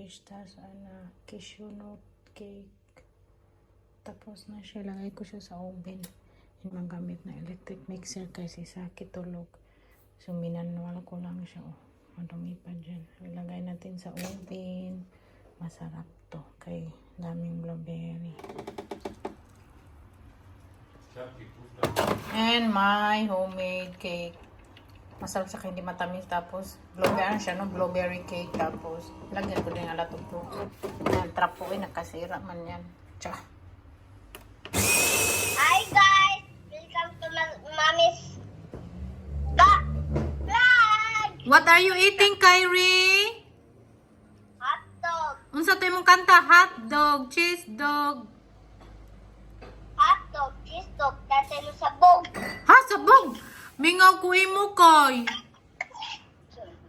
pistas, cashew nut cake. Tapos na siya, lagay ko siya sa oven. Yung magamit na electric mixer kasi sa kitulog. So, minanwal ko lang siya. Oh, madumi pa dyan. Ilagay natin sa oven. Masarap to. Kay daming blueberry. And my homemade cake. Masarap sa hindi matamis. Tapos, blueberry siya, no? Blueberry cake. Tapos, lagyan ko din ang latong fruits. Yan, trapuin. Nakasira man yan. Tsaka. Hi guys! Welcome to Mommy's vlog! What are you eating, Kyrie? Hot dog! Unsa to imong kanta? Hot dog, cheese dog. Hot dog, cheese dog, dati mo sabog. Ha, sabog. Mingaw ko imo, Koy.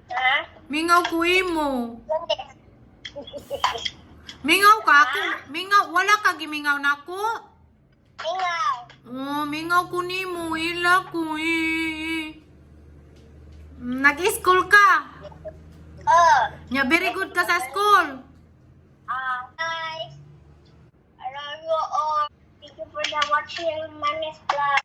Ha? Mingaw ko imo. Hindi. Mingaw ka ako. Mingaw, wala ka gimingaw nako. Ingaw. Oh, mingaw ko nimo, ila ko eh. Nag-school ka? Oh. Nya very good ka sa school. Guys. Hello you all. Thank you for the watching Mommy's vlog.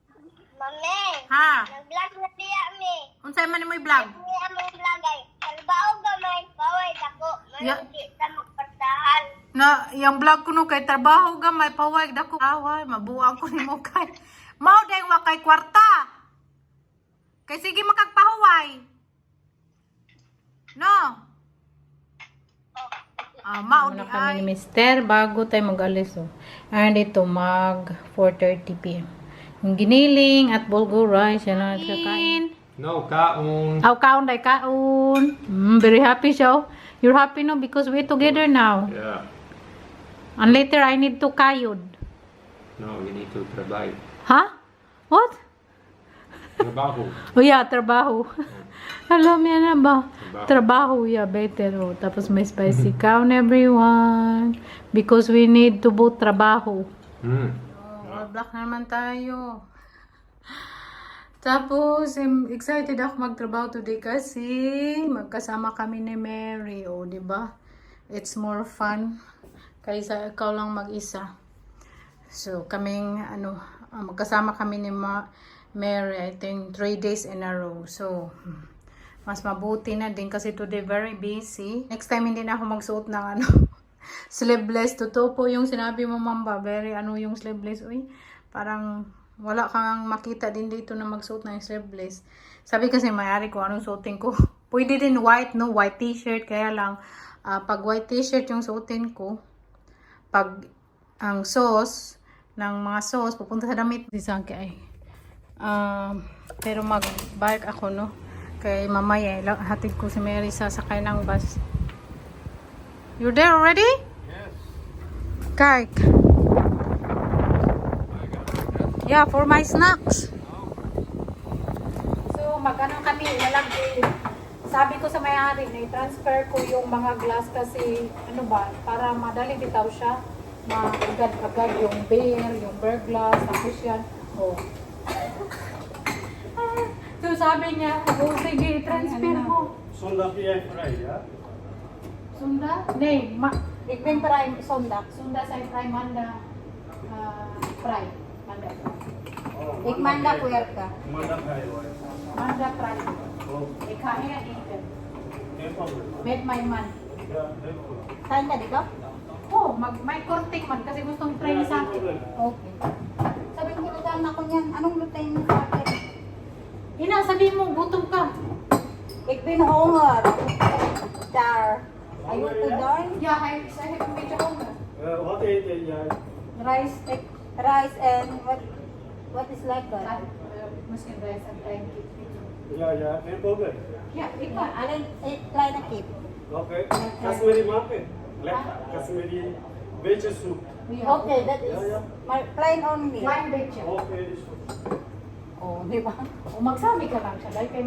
Mami. Ha? Nag-vlog na diya mi. Unsay man imo i-vlog? Hindi among vlog ay. Kalbao gamay. Baway dako. Ya. Mayroon di ta magpartahan. Na yung vlog ko no kay trabaho gamay pawag dako. Away, mabuang ko nimo kay. Mao dayong wa kay kwarta. Kay sige makagpahuway. No. Mao di kami ni Mister bago tayo mag-alis oh. And ito mag 4:30 PM. Yung giniling at bulgur rice yan ang kakain. No, kaon. Aw kaon day kaon. Very happy siya. Oh. You're happy no because we're together now. Yeah. And later I need to kayod. No, you need to trabaho. Huh? What? Trabaho. Oh yeah, trabaho. Alam niya na ba? Trabaho, yeah, better. Oh. Tapos may spicy kaon everyone. Because we need to both trabaho. Oh, black naman tayo. Tapos, excited ako magtrabaho today kasi magkasama kami ni Mary. O, di ba? It's more fun kaysa ikaw lang mag-isa. So, kaming, magkasama kami ni Mary, I think, 3 days in a row. So, mas mabuti na din kasi today very busy. Next time, hindi na ako magsuot ng sleeveless. Totoo po yung sinabi mo, Mamba. Very, yung sleeveless. Uy, parang wala kang makita din dito na magsuot ng sleeveless. Sabi kasi mayari ko anong suotin ko. Pwede din white, no? White t-shirt. Kaya lang, pag white t-shirt yung suotin ko, pag ang sauce, ng mga sauce, pupunta sa damit. Disangke ay. Pero mag-bike ako, no? Kaya mamaya, hatid ko si Mary sa sakay ng bus. You're there already? Yes. Kike. Yeah, for my snacks. So, mag-ano kami, sabi ko sa may-ari, na-transfer ko yung mga glass kasi, para madali bitaw siya. Agad-agad yung beer, yung beer glass, tapos yan. Oh. So, sabi niya, sige, transfer mo. Sondag är fri, ja? Sunda? Nej, ik ben fry sondag. Sunda sa fry manda. Fry. Manda. Ik manda puerta. Mandag här. Manda fry. Oh, Ik ga hier eten. geen probleem. Met my man. Ja, heel goed. Saan ka dito? Oh, may korting man kasi gustong try Ja, sa geen akin. probleem. Okay. Sabi ko lutaan ako niyan. Anong lutain mo sa akin? Ina, sabi mo, gutom ka. Ik ben honger. Daar. Ayoko doon. Yeah, I have medyo hunger. Wat eet jij? Rice and what is like that? Muslim rice and try it. Ja, ja, geen probleem. Yeah, Ja, alin, kleine kip. Oké. Kasmeri maken. Lekker. Kasmeri, beetje soep. Okay, that is Ja, ja. plain only. Wine beche. Oké, die is goed. Oh, di ba? O magsabi ka lang siya. Dahil kay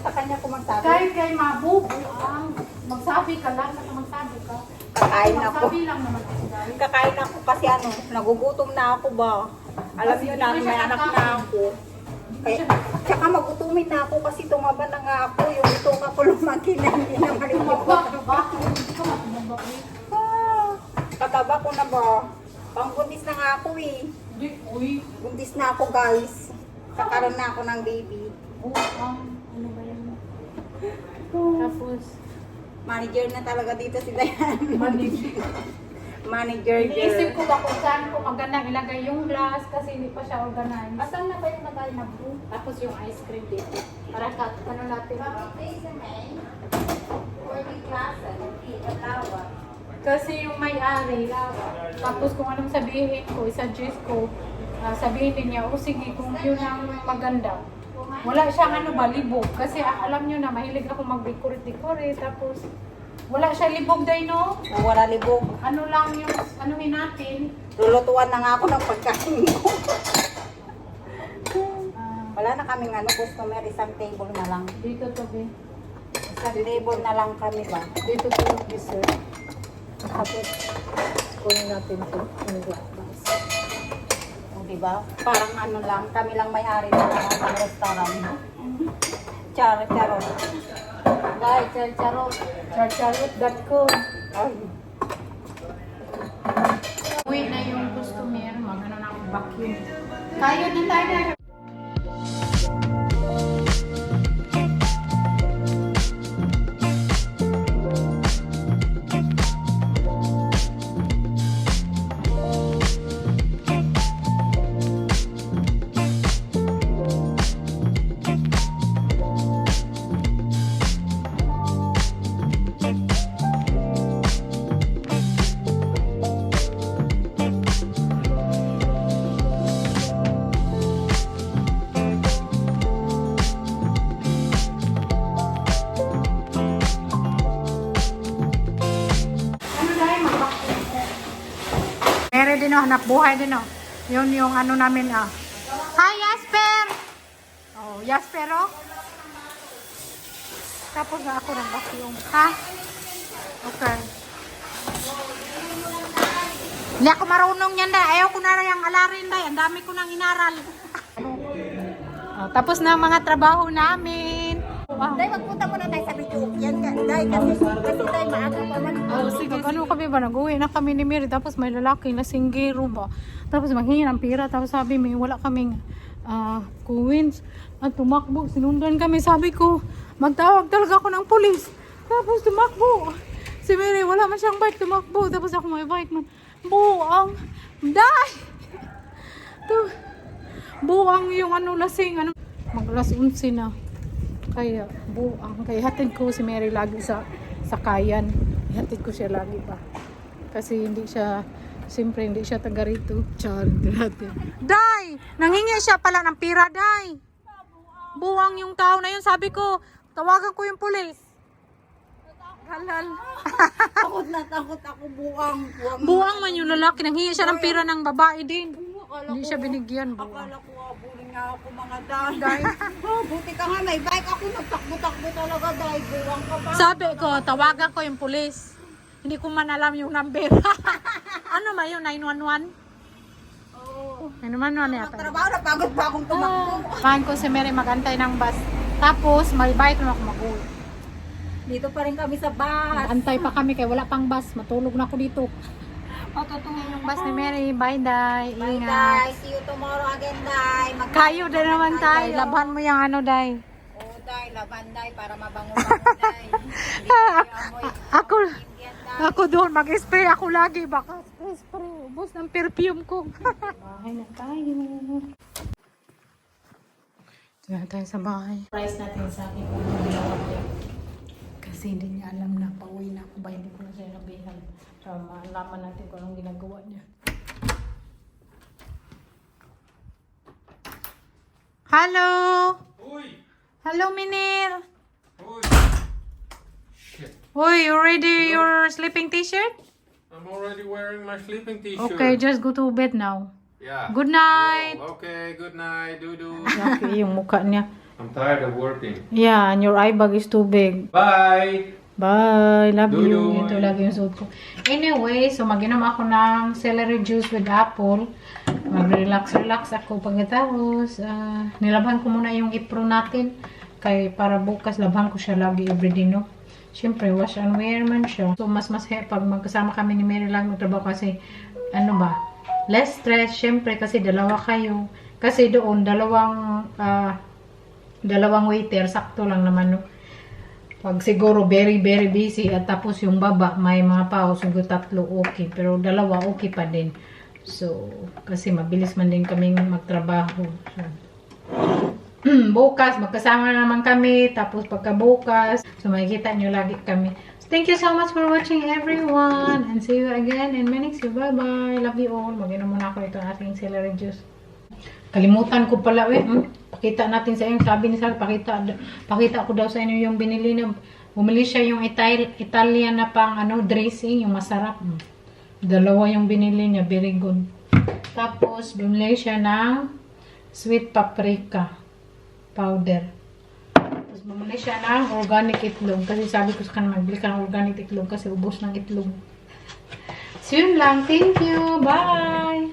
Sa kanya ko magsabi. Kay mabubuang. Magsabi ka lang, saka magsabi ka. Kakain ako. Magsabi lang naman ako guys. Kakain ako kasi nagugutom na ako ba? Alam niyo na, may anak na ako. Hindi Kaya, tsaka magutumin na ako kasi tumaba na nga ako. Yung ito ako lumaki na hindi na malilimutan. Kataba ko na ba? Pangbuntis na nga ako eh. Di, uy. Buntis na ako guys. Kakaroon na ako ng baby. Ano ba yan? Tapos, Manager na talaga dito si Dayan. manager. Manager Iniisip girl. ko ba kung saan ko magandang ilagay yung glass kasi hindi pa siya organized. Asan na ba yung nagay na blue? Tapos yung ice cream dito. Para kat, ano natin. Kasi yung may-ari, tapos kung anong sabihin ko, isa-suggest ko, sabihin din niya, o sige, kung yun ang maganda. Wala siyang ano ba, libog. Kasi alam nyo na, mahilig ako mag-decorate, tapos wala siya libog day, no? Wala libog. Ano lang yung, anuhin natin. Lulutuan na nga ako ng pagkain ko. Ah, Wala na kaming customer, isang table na lang. dito to, be. Isang table na lang kami ba? Dito to yung dessert. Tapos, kunin natin to. Yung glass. O diba? Parang ano lang, kami lang may-ari na ng restaurant. Charot. Guys, charot. Charcharot.com. Ay, Uwi na yung customer, mag-ano ng vacuum. Kaya na tayo na. Meron din hanap buhay din Yun yung ano namin Hi Jasper! Oh, Jasper Tapos na ako ng vacuum. Ha? Okay. Hindi ako marunong yan dahil. Ayaw ko na yung alarin dahil. Ang dami ko nang inaral. Tapos na ang mga trabaho namin. Day, magpunta muna tayo sa video. Yan ka, Day, kasi Day, maaga pa man. Sige, ano kami ba? Nag-uwi na kami ni Mary. Tapos may lalaki na singgero ba? Tapos manghingi ng pira. Tapos sabi may wala kaming coins. At tumakbo. Sinundan kami. Sabi ko, magtawag talaga ako ng pulis. Tapos tumakbo. Si Mary, wala man siyang bike. Tumakbo. Tapos ako may bike man. Buang. Day! Buang yung lasing. Mag-alas 11 na. Kaya buang. Kaya hatid ko si Mary lagi sa sakayan. Hatid ko siya lagi pa. Kasi hindi siya, siyempre hindi siya taga rito. Day! Nanghingi siya pala ng pira, Day. Buang yung tao na yun. Sabi ko, tawagan ko yung pulis. Halal. Takot ako, buang. Buang man yung lalaki. Nanghingi siya ng pira ng babae din. Hindi siya binigyan. Buang. Akala ko, bullying nga ako mga Day. Buti ka nga, may bike ako, nagtakbo-takbo talaga, Day. Buwang ka pa. Sabi ko, tawagan ko yung pulis. Hindi ko man alam yung number. Ano ba yun? 911? Oo. 911 yata. Trabaho na, pagod pa akong tumakbo. Kahan ko si Mary magantay ng bus. Tapos, may bike na ako mag-uwi. Dito pa rin kami sa bus. Antay pa kami kaya wala pang bus. Matulog na ako dito. Matutuhin yung bus ni Mary. Bye, Day. Bye, Ingat. Day. See you tomorrow again, Day. Kayo din naman tayo. Laban mo yung Day. Oo, Day. Laban, Day. Para mabango-bango, Day. Hindi tayo amoy. Ako, Indian, Day. ako doon. Mag-spray ako lagi. Baka spray. Ubus ng perfume ko. Bahay na tayo. Diyan na tayo sa bahay. Price natin sa akin kung ginawa niya. Kasi hindi niya alam na pauwi na ako ba. Hindi ko na siya nabihan. So, malaman natin kung anong ginagawa niya. Hello! Uy! Hello, Minir! Uy! Shit. Uy, you ready your sleeping t-shirt? I'm already wearing my sleeping t-shirt. Okay, just go to bed now. Yeah. Good night! Oh, okay, good night, Dudu. Okay, yung mukha niya. I'm tired of working. Yeah, and your eye bag is too big. Bye! Bye. Love you. Doy-doy. Ito lagi yung suot ko. Anyway, so mag-inom ako ng celery juice with apple. Mag-relax ako pagkatapos. Nilabhan ko muna yung apron natin. Kaya para bukas, labhan ko siya lagi everyday, no? Siyempre, wash and wear man siya. So, mas pag magkasama kami ni Mary lang magtrabaho kasi, ano ba, less stress, siyempre, kasi dalawa kayo. Kasi doon, dalawang waiter, sakto lang naman, no? Pag siguro very busy at tapos yung baba may mga pao, siguro 3 okay, pero 2 okay pa din. So, kasi mabilis man din kaming magtrabaho. So, bukas, magkasama naman kami, tapos pagkabukas, so makikita nyo lagi kami. So, thank you so much for watching everyone, and see you again in my next video. Bye-bye! Love you all. Mag-inom muna ako ito ating celery juice. Kalimutan ko pala, pakita natin sa inyo. Sabi ni Sal, pakita ko daw sa inyo yung binili na, bumili siya yung Italian na pang dressing, yung masarap. 2 yung binili niya, very good. Tapos, bumili siya ng sweet paprika powder. Tapos, bumili siya ng organic itlog. Kasi sabi ko sa kanya, magbili ka ng organic itlog kasi ubos ng itlog. So, yun lang. Thank you. Bye!